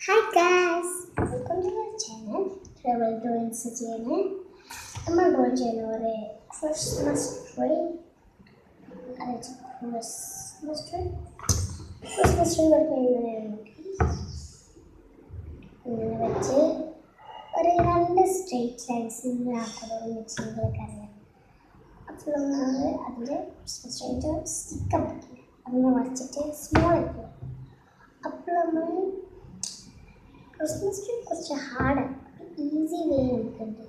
Hi guys, welcome to our channel. Today we're doing Sajjana. നമ്മൾ ഡ്രോയിൻ ചെയ്യുന്ന ഒരു Christmas tree. അതായത് ക്രിസ്മസ് ട്രീ വർക്ക് ഇങ്ങനെ വെച്ച് ഒരു രണ്ട് സ്ട്രേറ്റ് ലൈൻസിൽ ആക്കുന്നത് വെച്ച് നിങ്ങൾക്ക് അറിയാം. അപ്പോൾ നമ്മൾ അതിൻ്റെ ക്രിസ്മസ് ട്രീൻ്റെ സ്റ്റിക്കർ വയ്ക്കില്ല, അതൊന്ന് വരച്ചിട്ട് സ്മോൾ ആക്കുക. അപ്പോൾ നമ്മൾ ക്രിസ്മസ് ട്രീ കുറച്ച് ഹാർഡാണ്, ഈസി വേ നമുക്കുണ്ട്.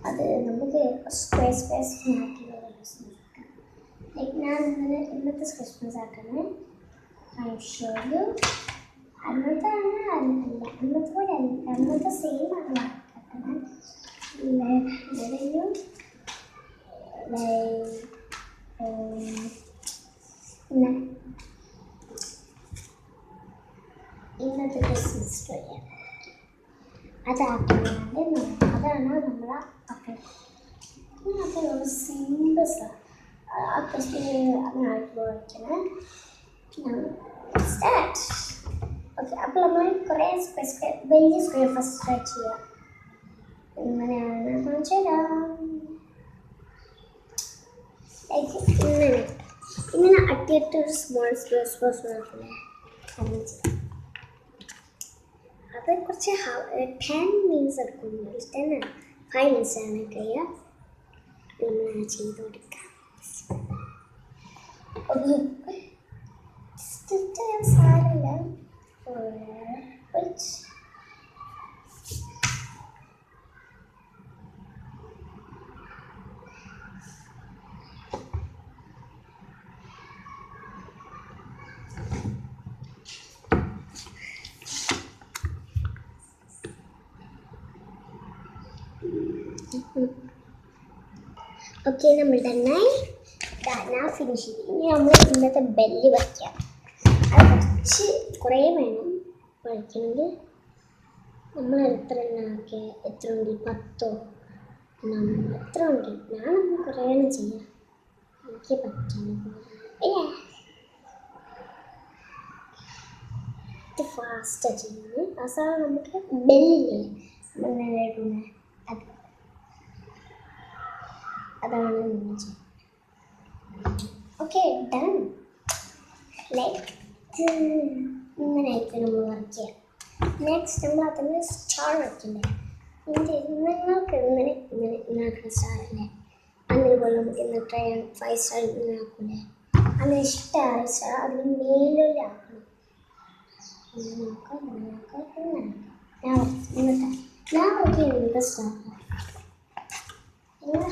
അത് നമുക്ക് സ്ക്വയർ ആക്കിയുള്ള ക്രിസ്മസ് ആക്കാം. ലൈക്ക് ഞാൻ ഇന്നത്തെ ക്രിസ്മസ് ആക്കുന്നത് ഷോയു അന്നത്തെ അന്നത്തെ പോലെ അന്നത്തെ സെയിം ആണ് ആക്കുന്നത്. ഇന്നത്തെ ക്രിസ്മസ് ട്രീ അതാണ് നമ്മൾ അപ്പോൾ സിമ്പിൾസാണ് ആ ക്രിസ്മസ് അങ്ങനെ വയ്ക്കുന്നത്. സ്റ്റാർട്ട്. ഓക്കെ, അപ്പോൾ നമ്മൾ കുറേ വലിയ സ്ക്വയർ ഫസ്റ്റ് ട്രൈ ചെയ്യാം. ഇങ്ങനെയാണ് ലൈക്ക് ഇങ്ങനെ അട്ടിയിട്ട് ഒരു സ്മോൾ സ്ക്വയർ നോക്കില്ലേ, അങ്ങനെ ചെയ്യാം. അത് കുറച്ച് 10 മിനിറ്റ്സ് എടുക്കും. 5 മിനിറ്റ്സ് ആണ് കഴിയുക. നമ്മൾ ചെയ്ത് കൊടുക്കാം. സാരമില്ല. ഓക്കെ, നമ്മൾ നന്നായി ഫിനിഷ് ചെയ്തു. ഇനി നമ്മൾ ഇന്നത്തെ ബെല്ല് വയ്ക്കാം. അത് കുറേ വേണം വയ്ക്കണമെങ്കിൽ. നമ്മൾ എത്ര എണ്ണമാക്കിയ എത്ര ഉണ്ട്? 10 എത്ര ഉണ്ട്? ഞാനൊന്നും കുറേ എണ്ണം ചെയ്യാം, എനിക്ക് പറ്റുന്നു. ഇത് ഫാസ്റ്റാണ് ചെയ്യുന്നത്. അവസാനം നമുക്ക് ബെല്ലില്ലേ നമ്മൾ നേരിടുന്നത്, അതാണ് നമ്മൾ ചെയ്യുന്നത്. Okay, done. ലൈക്ക് ഇങ്ങനെയായിട്ട് നമ്മൾ വർക്ക് ചെയ്യാം. നെക്സ്റ്റ് നമ്മൾ അതിന് സ്റ്റാർ വയ്ക്കണ്ടേ. നിങ്ങൾക്ക് ഇങ്ങനെ സ്റ്റാറില്ലേ, അങ്ങനെ പോലെ നമുക്ക് ഇന്ന് 5 സ്റ്റാർ ഇങ്ങനെ ആക്കൂലേ, അങ്ങനെ ഇഷ്ടമായ സ്റ്റാർ അതിന് മേലിലാക്കണം. ഞാൻ വർക്ക് ചെയ്യുന്നത് സ്റ്റാർ ഇങ്ങനെ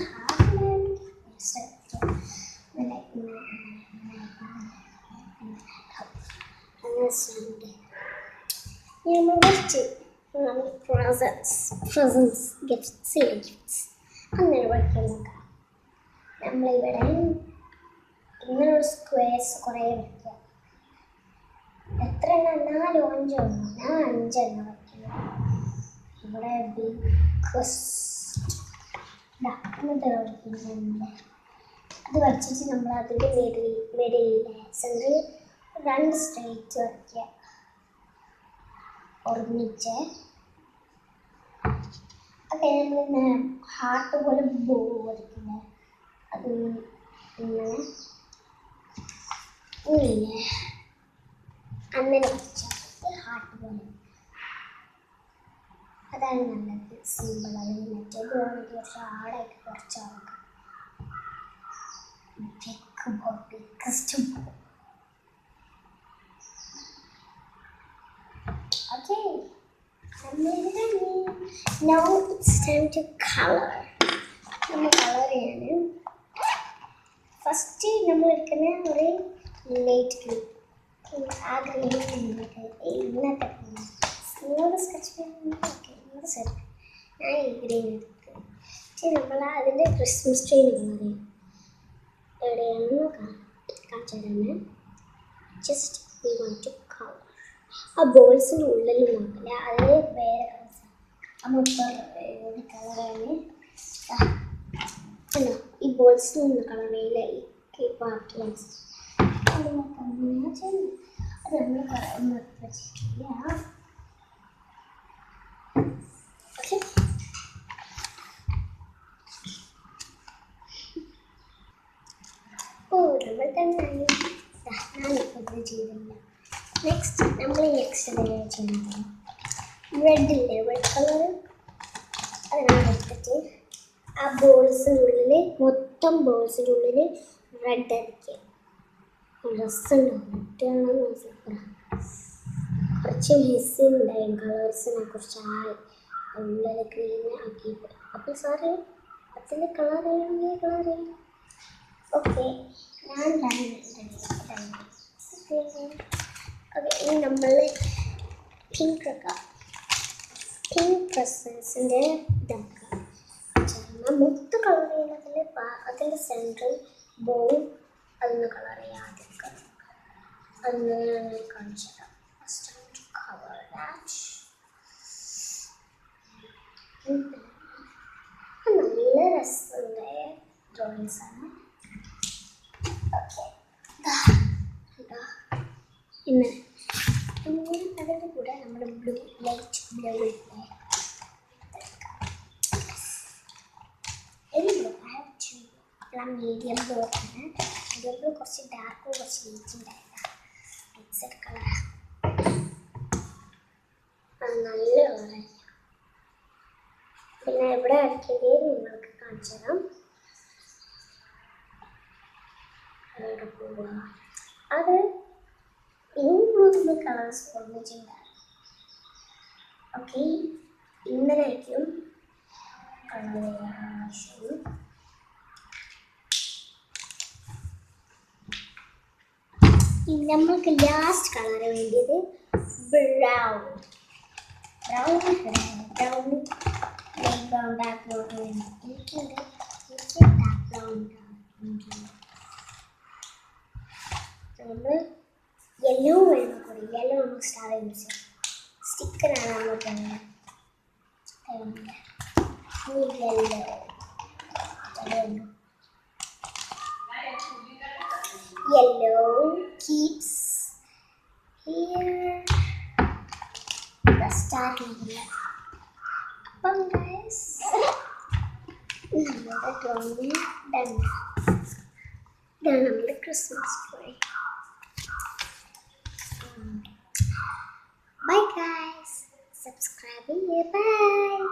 ഗിഫ്റ്റ്സ് അങ്ങനെ വയ്ക്കാൻ നോക്കാം. നമ്മളിവിടെ ഇങ്ങനെ ഒരു സ്ക്വയർസ് കുറേ വയ്ക്കുക. എത്ര എണ്ണം? 4 5 എണ്ണം. ഞാൻ 5 എണ്ണം വയ്ക്കുന്നു. ഇവിടെ അങ്ങനത്തെ വയ്ക്കുന്നുണ്ട്. അത് വരച്ചിട്ട് നമ്മൾ അതിൻ്റെ മിഡിലിലെ സെൻറ്ററിൽ 2 സ്ട്രേറ്റ് വരയ്ക്കുക. ഒരുമിച്ച് ഒക്കെ നമ്മളിങ്ങനെ ഹാർട്ട് പോലെ ബോ വരയ്ക്കുന്നത്. അത് ഇങ്ങനെ അങ്ങനെ വരച്ചാൽ ഹാർട്ട് പോലെ. അതാണ് നല്ലത്, സിമ്പിൾ. അല്ലെങ്കിൽ മറ്റേത് വേണമെങ്കിൽ കുറച്ച് ഹാർഡായിട്ട് കുറച്ച് ആൾക്കാം. Okay, now it's time to color. നമ്മൾ കളർ ചെയ്യാണ്. ഫസ്റ്റ് നമ്മൾ എടുക്കുന്ന ഒരു ലൈറ്റ് ഗ്രീൻ. ആ ഗ്രീൻ ഇന്നത്തെ സ്മോൾ സ്കെച്ച് പെൻ സെറ്റ്. ഞാൻ ഈ ഗ്രീൻ എടുത്ത് നമ്മൾ അതിൻ്റെ ക്രിസ്മസ് ട്രീ നമ്മളറിയാം എവിടെയാണെന്ന് കാണിച്ചു തരാം. Just we want to colour. ആ ബോൾസിൻ്റെ ഉള്ളിൽ നോക്കില്ല, അതിൽ വേറെ കളേഴ്സാണ്. നമ്മളിപ്പോൾ ഒരു കളറാണ് അല്ല, ഈ ബോൾസിൽ നിന്ന് കളറില്ല, ഈ പാർട്ട് അത് നമ്മൾ വെച്ചിട്ടില്ല. നെക്സ്റ്റ് ചെയ്യുന്നത് റെഡില്ലേ, റെഡ് കളർ അതിനാണ് എടുത്തിട്ട് ആ ബോൾസിനുള്ളിൽ മൊത്തം ബോൾസിനുള്ളിൽ റെഡ് അടിക്കുക. രസമുണ്ടാവും, സൂപ്പറാണ്. കുറച്ച് മിസ്സുണ്ടായും കളേഴ്സിനെ കുറിച്ചായി ഉള്ളിൽ ഗ്രീൻ ആക്കിയിട്ട്. അപ്പോൾ സാറ് അതിൻ്റെ കളർ ചെയ്യണമെങ്കിൽ കളർ ചെയ്യും. ഓക്കെ, ഞാൻ ഓക്കെ, ഇനി നമ്മൾ പിങ്ക് ആക്കാം. പിങ്ക് പ്രസൻസിൻ്റെ ഇതാക്കാം. മൊത്തം കളർ ചെയ്യുന്നതിൽ അതിൻ്റെ സെൻട്രൽ ബോൾ അതൊന്ന് കളർ ചെയ്യാം. അതൊന്ന് ഞാൻ കാണിച്ചു തരാം. Color that. നല്ല രസമുണ്ടായ ഡ്രോയിങ്സ് ആണ്. ഓക്കെ, പിന്നെ അതിൻ്റെ കൂടെ നമ്മുടെ ലൈറ്റ് ബ്ലൂ ഇല്ലേ, മീഡിയം ബ്ലൂ ആണ്. മീഡിയം ബ്ലൂ കുറച്ച് ഡാർക്കും കുറച്ച് ലൈറ്റ് ഉണ്ടായതാണ്. മിക്സഡ് കളർ നല്ല കളറായി. പിന്നെ ഇവിടെ അടിക്കേണ്ടി നിങ്ങൾക്ക് കാണിച്ചു തരാം. അത് ഇങ്ങോട്ട് കളേഴ്സ് ഒന്നിച്ചുണ്ടാകും. ഓക്കെ, ഇങ്ങനെയായിരിക്കും കളർ. നമ്മൾക്ക് ലാസ്റ്റ് കളർ വേണ്ടിയത് ബ്രൗൺ. ബ്രൗൺ ബാക്ക്ഗ്രൗണ്ട് എനിക്കുണ്ട്. എനിക്ക് ബാക്ക്ഗ്രൗണ്ട് നമ്മൾ യെല്ലോ വേണം. കൂടി യെല്ലോ നമുക്ക് സ്റ്റാർ യൂസ് ചെയ്യാം. സ്റ്റിക്കറാണ് നമുക്ക് yellow keeps here the star here. അപ്പം guys, നമ്മുടെ ഡ്രോയിങ് ഡൺ. ഇതാണ് നമ്മുടെ Christmas tree. Bye guys, subscribe here. Bye.